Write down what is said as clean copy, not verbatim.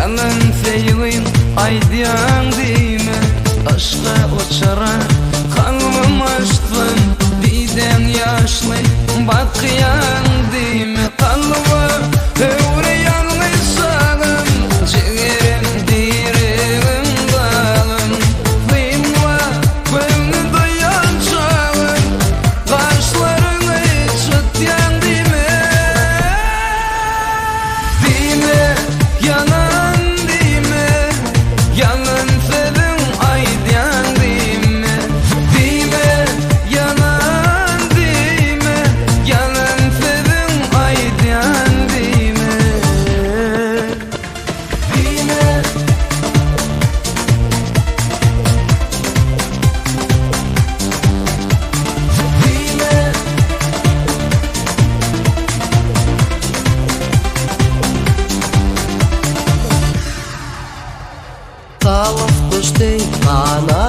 Yalan feylin aydiyan deyme, aşka uçara kalbim açtım. Diden yaşlı bakıyan deyme, kalbim öyle yalnız sağım. Ciğerim direğim dağım, kıyma gönlü duyan çağım. Kaşlarını çıtyan deyme, deyme yalan deyme, yalan feylin aydiyan deyme, deyme yalan deyme, yalan feylin aydiyan deyme, deyme. Талып көштей ана